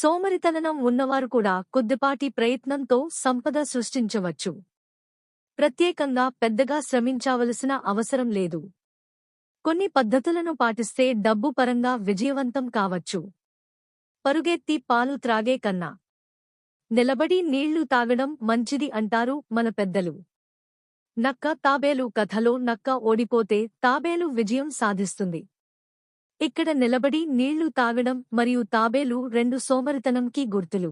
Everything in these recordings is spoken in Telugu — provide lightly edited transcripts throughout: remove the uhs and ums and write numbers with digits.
సోమరితనం ఉన్నవారు కూడా కొద్దిపాటి ప్రయత్నంతో సంపద సృష్టించవచ్చు. ప్రత్యేకంగా పెద్దగా శ్రమించావలసిన అవసరం లేదు. కొన్ని పద్ధతులను పాటిస్తే డబ్బు పరంగా విజయవంతం కావచ్చు. పరుగెత్తి పాలు త్రాగే కన్నా నిలబడి నీళ్లు తాగడం మంచిది అంటారు మన పెద్దలు. నక్క తాబేలు కథలో నక్క ఓడిపోతే తాబేలు విజయం సాధిస్తుంది. ఇక్కడ నిలబడి నీళ్లు తాగడం మరియు తాబేలు రెండు సోమరితనంకి గుర్తులు.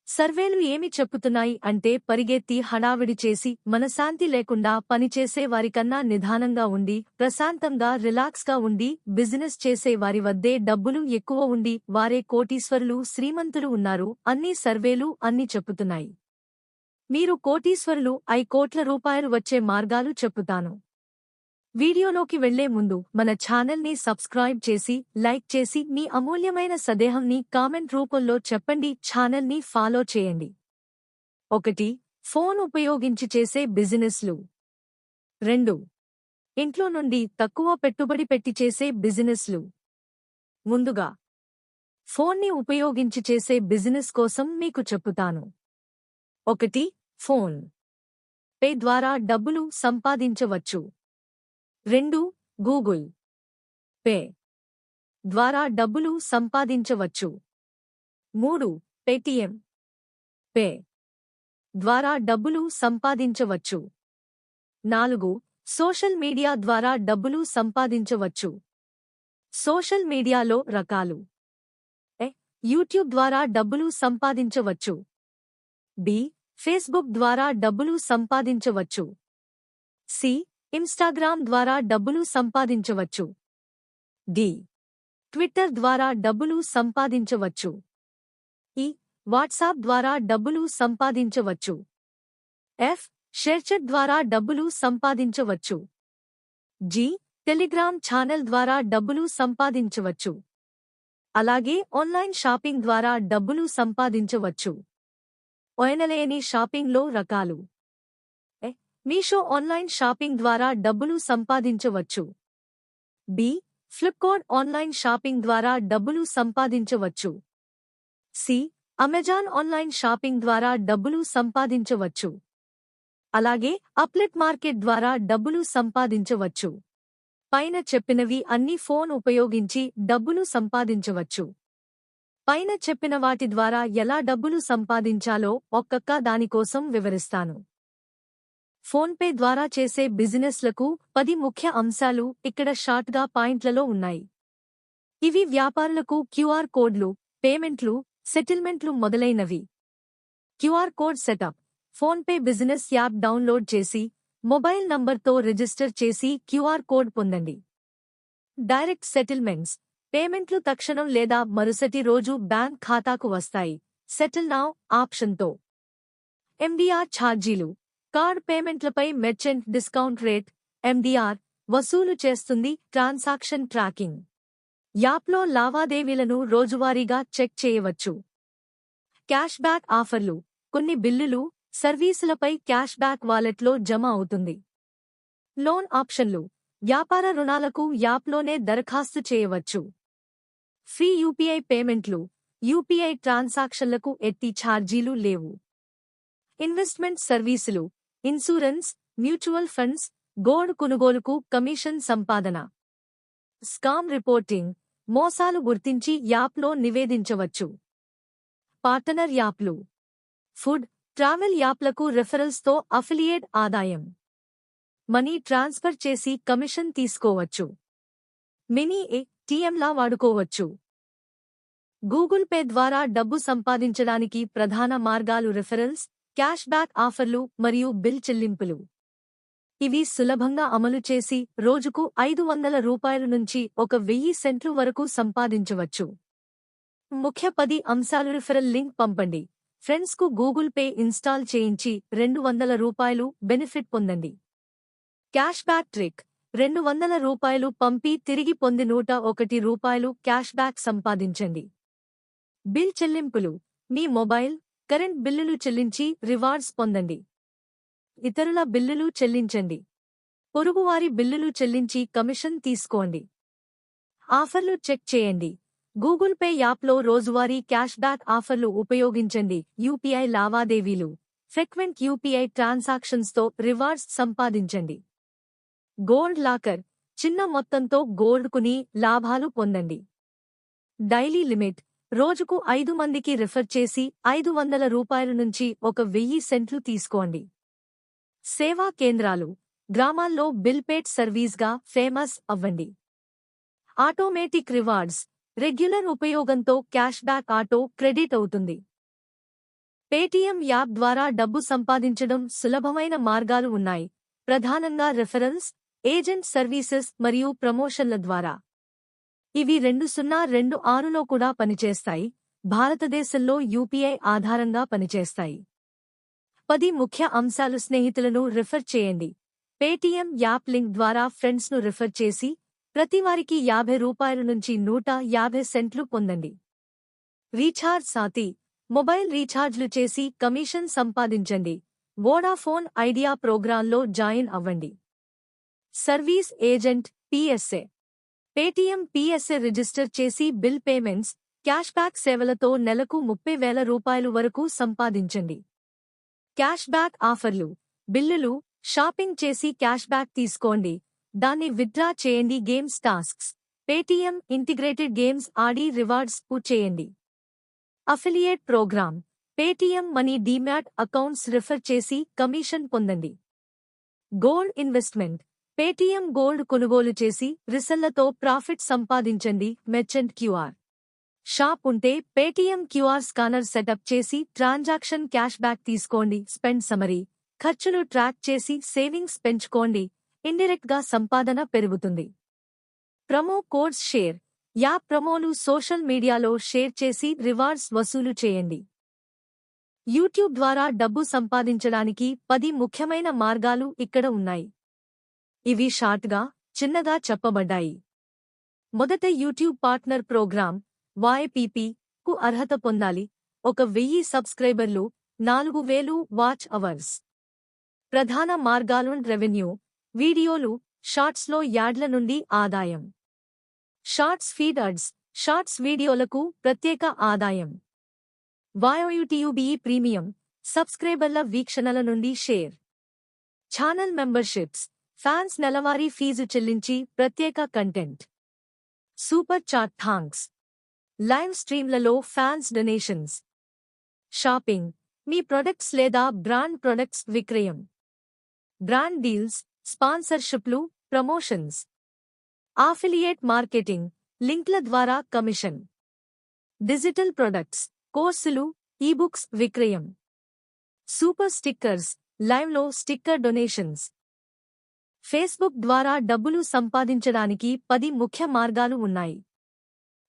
సర్వేలు ఏమి చెప్పుతున్నాయి అంటే పరిగెత్తి హడావిడి చేసి మనశ్శాంతి లేకుండా పనిచేసే వారికన్నా నిదానంగా ఉండి ప్రశాంతంగా రిలాక్స్గా ఉండి బిజినెస్ చేసే వారి వద్దే డబ్బులు ఎక్కువ ఉండి వారే కోటీశ్వరులు శ్రీమంతులు ఉన్నారు అన్ని సర్వేలు అన్ని చెప్పుతున్నాయి. మీరు కోటీశ్వరులు కోట్ల రూపాయలు వచ్చే మార్గాలు చెప్పుతాను. వీడియోలోకి వెళ్లే ముందు మన ఛానల్ని సబ్స్క్రైబ్ చేసి లైక్ చేసి మీ అమూల్యమైన సదేహంని కామెంట్ రూపంలో చెప్పండి. ఛానల్ని ఫాలో చేయండి. 1. ఫోన్ ఉపయోగించి చేసే బిజినెస్లు. 2. ఇంట్లో నుండి తక్కువ పెట్టుబడి పెట్టి చేసే బిజినెస్లు. ముందుగా ఫోన్ని ఉపయోగించి చేసే బిజినెస్ కోసం మీకు చెప్పుతాను. 1. ఫోన్ పే ద్వారా డబ్బులు సంపాదించవచ్చు. 2. గూగుల్ పే ద్వారా డబ్బులు సంపాదించవచ్చు. 3. పేటీఎం పే ద్వారా డబ్బులు సంపాదించవచ్చు. 4. సోషల్ మీడియా ద్వారా డబ్బులు సంపాదించవచ్చు. సోషల్ మీడియాలో రకాలు. యూట్యూబ్ ద్వారా డబ్బులు సంపాదించవచ్చు. బి. ఫేస్బుక్ ద్వారా డబ్బులు సంపాదించవచ్చు. సి. ఇన్స్టాగ్రామ్ ద్వారా డబ్బులు సంపాదించవచ్చు. డి. ట్విట్టర్ ద్వారా డబ్బులు సంపాదించవచ్చు. ఈ. వాట్సాప్ ద్వారా డబ్బులు సంపాదించవచ్చు. ఎఫ్. షేర్చాట్ ద్వారా డబ్బులు సంపాదించవచ్చు. జి. టెలిగ్రామ్ ఛానల్ ద్వారా డబ్బులు సంపాదించవచ్చు. అలాగే ఆన్లైన్ షాపింగ్ ద్వారా డబ్బులు సంపాదించవచ్చు. ఓయనలేని షాపింగ్లో రకాలు. మీషో ఆన్లైన్ షాపింగ్ ద్వారా డబ్బులు సంపాదించవచ్చు. బి. ఫ్లిప్కార్ట్ ఆన్లైన్ షాపింగ్ ద్వారా డబ్బులు సంపాదించవచ్చు. సి. అమెజాన్ ఆన్లైన్ షాపింగ్ ద్వారా డబ్బులు సంపాదించవచ్చు. అలాగే అప్లెట్ మార్కెట్ ద్వారా డబ్బులు సంపాదించవచ్చు. పైన చెప్పినవి అన్ని ఫోన్ ఉపయోగించి డబ్బులు సంపాదించవచ్చు. పైన చెప్పిన వాటి ద్వారా ఎలా డబ్బులు సంపాదించాలో ఒక్కొక్క దానికోసం వివరిస్తాను. ఫోన్పే ద్వారా చేసే బిజినెస్లకు 10 ముఖ్య అంశాలు ఇక్కడ షార్ట్గా పాయింట్లలో ఉన్నాయి. ఇవి వ్యాపారులకు క్యూఆర్ కోడ్లు, పేమెంట్లు, సెటిల్మెంట్లు మొదలైనవి. QR code setup. PhonePe business app download చేసి మొబైల్ నంబర్తో రిజిస్టర్ చేసి క్యూఆర్ కోడ్ పొందండి. Direct settlements. పేమెంట్లు తక్షణం లేదా మరుసటి రోజు బ్యాంక్ ఖాతాకు వస్తాయి. సెటిల్ నౌ ఆప్షన్తో. ఎండిఆర్ ఛార్జీలు. కార్డ్ పేమెంట్లపై మెర్చెంట్ డిస్కౌంట్ రేట్ ఎండిఆర్ వసూలు చేస్తుంది. Transaction tracking. యాప్లో లావాదేవీలను రోజువారీగా చెక్ చేయవచ్చు. క్యాష్ బ్యాక్ ఆఫర్లు. కొన్ని బిల్లులు, సర్వీసులపై క్యాష్ బ్యాక్ వాలెట్లో జమ అవుతుంది. లోన్ ఆప్షన్లు. వ్యాపార రుణాలకు యాప్లోనే దరఖాస్తు చేయవచ్చు. ఫ్రీ యూపీఐ పేమెంట్లు. యూపీఐ ట్రాన్సాక్షన్లకు ఎట్టి ఛార్జీలు లేవు. ఇన్వెస్ట్మెంట్ సర్వీసులు. ఇన్సూరెన్స్, మ్యూచువల్ ఫండ్స్, గోల్డ్ కొనుగోలుకు కమిషన్ సంపాదన. Scam reporting. మోసాలు గుర్తించి యాప్లో నివేదించవచ్చు. పార్టనర్ యాప్లు. ఫుడ్, ట్రావెల్ యాప్లకు రెఫరల్స్తో అఫిలియేట్ ఆదాయం. మనీ ట్రాన్స్ఫర్ చేసి కమిషన్ తీసుకోవచ్చు. మినీ ఏటీఎంలా వాడుకోవచ్చు. గూగుల్ పే ద్వారా డబ్బు సంపాదించడానికి ప్రధాన మార్గాలు రెఫరల్స్, క్యాష్ బ్యాక్ ఆఫర్లు మరియు బిల్ చెల్లింపులు. ఇవి సులభంగా అమలు చేసి రోజుకు 500 రూపాయల నుంచి 1000 సెంట్లు వరకు సంపాదించవచ్చు. ముఖ్య 10 అంశాలు. రిఫరల్ లింక్ పంపండి. ఫ్రెండ్స్కు గూగుల్ పే ఇన్స్టాల్ చేయించి 200 రూపాయలు బెనిఫిట్ పొందండి. Cash back trick. 200 రూపాయలు పంపి తిరిగి పొంది 101 రూపాయలు క్యాష్ బ్యాక్ సంపాదించండి. బిల్ చెల్లింపులు. మీ మొబైల్, కరెంట్ బిల్లులు చెల్లించి రివార్డ్స్ పొందండి. ఇతరుల బిల్లులు చెల్లించండి. పొరుగువారి బిల్లులు చెల్లించి కమిషన్ తీసుకోండి. ఆఫర్లు చెక్ చేయండి. గూగుల్ పే యాప్లో రోజువారీ క్యాష్ బ్యాక్ ఆఫర్లు ఉపయోగించండి. యూపీఐ లావాదేవీలు, ఫ్రీక్వెంట్ యూపీఐ ట్రాన్సాక్షన్స్తో రివార్డ్స్ సంపాదించండి. గోల్డ్ లాకర్, చిన్న మొత్తంతో గోల్డ్ కొని లాభాలు పొందండి. డైలీ లిమిట్, రోజుకు 5 మందికి రిఫర్ చేసి 500 రూపాయల నుంచి 1000 సెంట్లు తీసుకోండి. సేవా కేంద్రాలు, గ్రామాల్లో బిల్ పేడ్ సర్వీస్గా ఫేమస్ అవ్వండి. ఆటోమేటిక్ రివార్డ్స్, రెగ్యులర్ ఉపయోగంతో క్యాష్ బ్యాక్ ఆటో క్రెడిట్ అవుతుంది. పేటీఎం యాప్ ద్వారా డబ్బు సంపాదించడం సులభమైన మార్గాలు ఉన్నాయి, ప్రధానంగా రెఫరల్స్, ఏజెంట్ సర్వీసెస్ మరియు ప్రమోషన్ల ద్వారా. ఇవి 2026లో కూడా పనిచేస్తాయి. భారతదేశంలో యూపీఐ ఆధారంగా పనిచేస్తాయి. 10 ముఖ్య అంశాలు. స్నేహితులను రిఫర్ చేయండి. పేటీఎం యాప్ లింక్ ద్వారా ఫ్రెండ్స్ను రిఫర్ చేసి ప్రతివారికి 50 రూపాయల నుంచి 150 సెంట్లు పొందండి. రీఛార్జ్ సాతి, మొబైల్ రీఛార్జ్లు చేసి కమిషన్ సంపాదించండి. వోడాఫోన్ ఐడియా ప్రోగ్రాంలో జాయిన్ అవ్వండి. Service agent PSA, Paytm PSA register చేసి బిల్ పేమెంట్స్, క్యాష్ బ్యాక్ సేవలతో నెలకు 30,000 రూపాయలు వరకు సంపాదించండి. క్యాష్ బ్యాక్ ఆఫర్లు, బిల్లులు, షాపింగ్ చేసి క్యాష్ బ్యాక్ తీసుకోండి, దాన్ని విత్డ్రా చేయండి. Games tasks, Paytm integrated games ఆడి రివార్డ్స్ చేయండి. Affiliate programme, Paytm money demat accounts refer చేసి కమిషన్ పొందండి. గోల్డ్ ఇన్వెస్ట్మెంట్, పేటీఎం గోల్డ్ కొనుగోలు చేసి రిసెల్లతో ప్రాఫిట్ సంపాదించండి. మెర్చెంట్ క్యూఆర్ షాప్ ఉంటే పేటీఎం క్యూఆర్ స్కానర్ సెటప్ చేసి ట్రాన్సాక్షన్ క్యాష్ బ్యాక్ తీసుకోండి. స్పెండ్ సమరీ, ఖర్చులు ట్రాక్ చేసి సేవింగ్స్ పెంచుకోండి, ఇండైరెక్ట్గా సంపాదన పెరుగుతుంది. ప్రమో కోడ్స్ షేర్, యాప్ ప్రమోలు సోషల్ మీడియాలో షేర్ చేసి రివార్డ్స్ వసూలు చేయండి. యూట్యూబ్ ద్వారా డబ్బు సంపాదించడానికి 10 ముఖ్యమైన మార్గాలు ఇక్కడ ఉన్నాయి. ఇవి షార్ట్గా, చిన్నగా చెప్పబడ్డాయి. మొదట యూట్యూబ్ పార్ట్నర్ ప్రోగ్రామ్ YPP కు అర్హత పొందాలి. 1000 సబ్స్క్రైబర్లు, 4000 వాచ్ అవర్స్. ప్రధాన మార్గాలు రెవెన్యూ, వీడియోలు, షార్ట్స్లో యాడ్ల నుండి ఆదాయం. షార్ట్స్ ఫీడ్ అడ్స్, షార్ట్స్ వీడియోలకు ప్రత్యేక ఆదాయం. YOUTube ప్రీమియం, సబ్స్క్రైబర్ల వీక్షణల నుండి షేర్. ఛానల్ మెంబర్షిప్స్, ఫ్యాన్స్ నెలవారీ ఫీజు చెల్లించి ప్రత్యేక content. Super chat thanks, live స్ట్రీమ్లలో ఫ్యాన్స్ డొనేషన్స్. షాపింగ్, మీ ప్రొడక్ట్స్ లేదా బ్రాండ్ ప్రొడక్ట్స్ విక్రయం. బ్రాండ్ డీల్స్, స్పాన్సర్షిప్లు, ప్రమోషన్స్. ఆఫిలియేట్ మార్కెటింగ్, లింక్ల ద్వారా కమిషన్. డిజిటల్ ప్రొడక్ట్స్, కోర్సులు, ఈబుక్స్ విక్రయం. సూపర్ స్టిక్కర్స్, లైవ్లో స్టిక్కర్ డొనేషన్స్. ఫేస్బుక్ ద్వారా డబ్బులు సంపాదించడానికి 10 ముఖ్య మార్గాలు ఉన్నాయి.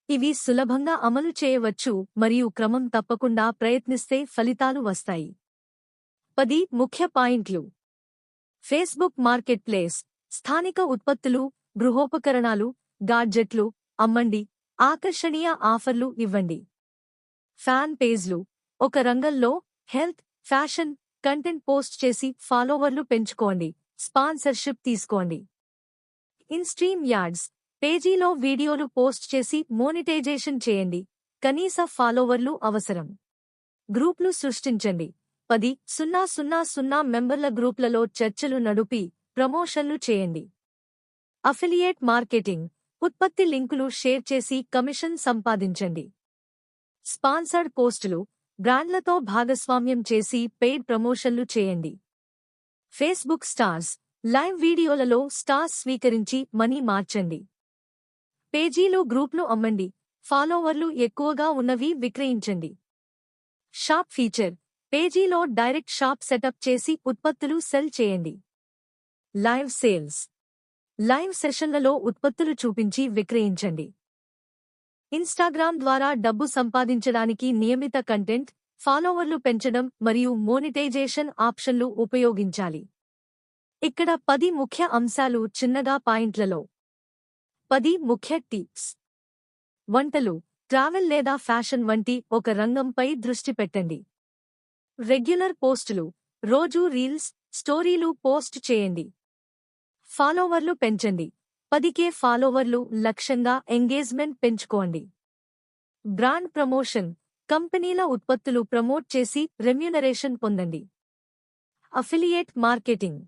ఇవి సులభంగా అమలు చేయవచ్చు మరియు క్రమం తప్పకుండా ప్రయత్నిస్తే ఫలితాలు వస్తాయి. 10 ముఖ్య పాయింట్లు. ఫేస్బుక్ మార్కెట్ ప్లేస్, స్థానిక ఉత్పత్తులు, గృహోపకరణాలు, గాడ్జెట్లు అమ్మండి, ఆకర్షణీయ ఆఫర్లు ఇవ్వండి. ఫ్యాన్ పేజ్లు, ఒక రంగంలో హెల్త్, ఫ్యాషన్ కంటెంట్ పోస్ట్ చేసి ఫాలోవర్లు పెంచుకోండి, స్పాన్సర్షిప్ తీసుకోండి. ఇన్స్ట్రీమ్ యాడ్స్, పేజీలో వీడియోలు పోస్ట్ చేసి మోనిటైజేషన్ చేయండి, కనీస ఫాలోవర్లు అవసరం. గ్రూప్లు సృష్టించండి, 10,000 మెంబర్ల గ్రూప్లలో చర్చలు నడిపి ప్రమోషన్లు చేయండి. అఫిలియేట్ మార్కెటింగ్, ఉత్పత్తి లింకులు షేర్ చేసి కమిషన్ సంపాదించండి. స్పాన్సర్డ్ పోస్టులు, బ్రాండ్లతో భాగస్వామ్యం చేసి పెయిడ్ ప్రమోషన్లు చేయండి. ఫేస్బుక్ స్టార్స్, లైవ్ వీడియోలలో స్టార్స్ స్వీకరించి మనీ మార్చండి. పేజీలు గ్రూప్లు అమ్మండి, ఫాలోవర్లు ఎక్కువగా ఉన్నవి విక్రయించండి. షాప్ ఫీచర్, పేజీలో డైరెక్ట్ షాప్ సెటప్ చేసి ఉత్పత్తులు సెల్ చేయండి. లైవ్ సేల్స్, లైవ్ సెషన్లలో ఉత్పత్తులు చూపించి విక్రయించండి. ఇన్స్టాగ్రామ్ ద్వారా డబ్బు సంపాదించడానికి నియమిత కంటెంట్, ఫాలోవర్లు పెంచడం మరియు మోనిటైజేషన్ ఆప్షన్లు ఉపయోగించాలి. ఇక్కడ 10 ముఖ్య అంశాలు చిన్నగా పాయింట్లలో. 10 ముఖ్య టిప్స్. వంటలు, ట్రావెల్ లేదా ఫ్యాషన్ వంటి ఒక రంగంపై దృష్టి పెట్టండి. రెగ్యులర్ పోస్టులు, రోజూ రీల్స్, స్టోరీలు పోస్ట్ చేయండి. ఫాలోవర్లు పెంచండి, 10K ఫాలోవర్లు లక్ష్యంగా ఎంగేజ్మెంట్ పెంచుకోండి. బ్రాండ్ ప్రమోషన్, కంపెనీల ఉత్పత్తులు ప్రమోట్ చేసి రెమ్యూనరేషన్ పొందండి. అఫిలియేట్ మార్కెటింగ్,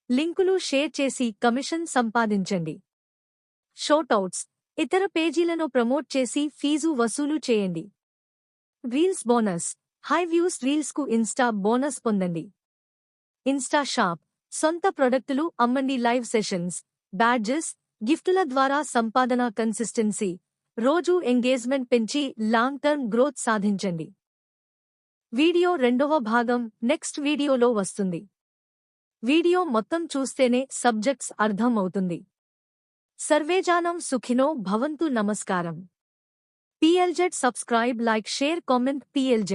లింకులు షేర్ చేసి కమిషన్ సంపాదించండి. షోటౌట్స్, ఇతర పేజీలను ప్రమోట్ చేసి ఫీజు వసూలు చేయండి. రీల్స్ బోనస్, హై వ్యూస్ రీల్స్కు ఇన్స్టా బోనస్ పొందండి. ఇన్స్టా షాప్, సొంత ప్రొడక్టులు అమ్మండి. లైవ్ సెషన్స్, బ్యాడ్జెస్, గిఫ్టుల ద్వారా సంపాదన. కన్సిస్టెన్సీ, రోజూ ఎంగేజ్మెంట్ పెంచి లాంగ్ టర్మ్ గ్రోత్ సాధించండి. వీడియో రెండవ భాగం నెక్స్ట్ వీడియోలో వస్తుంది. వీడియో మొత్తం చూస్తేనే సబ్జెక్ట్స్ అర్థం అవుతుంది. సర్వేజానం సుఖినో భవంతు. నమస్కారం. PLZ subscribe, like, share, comment. PLZ.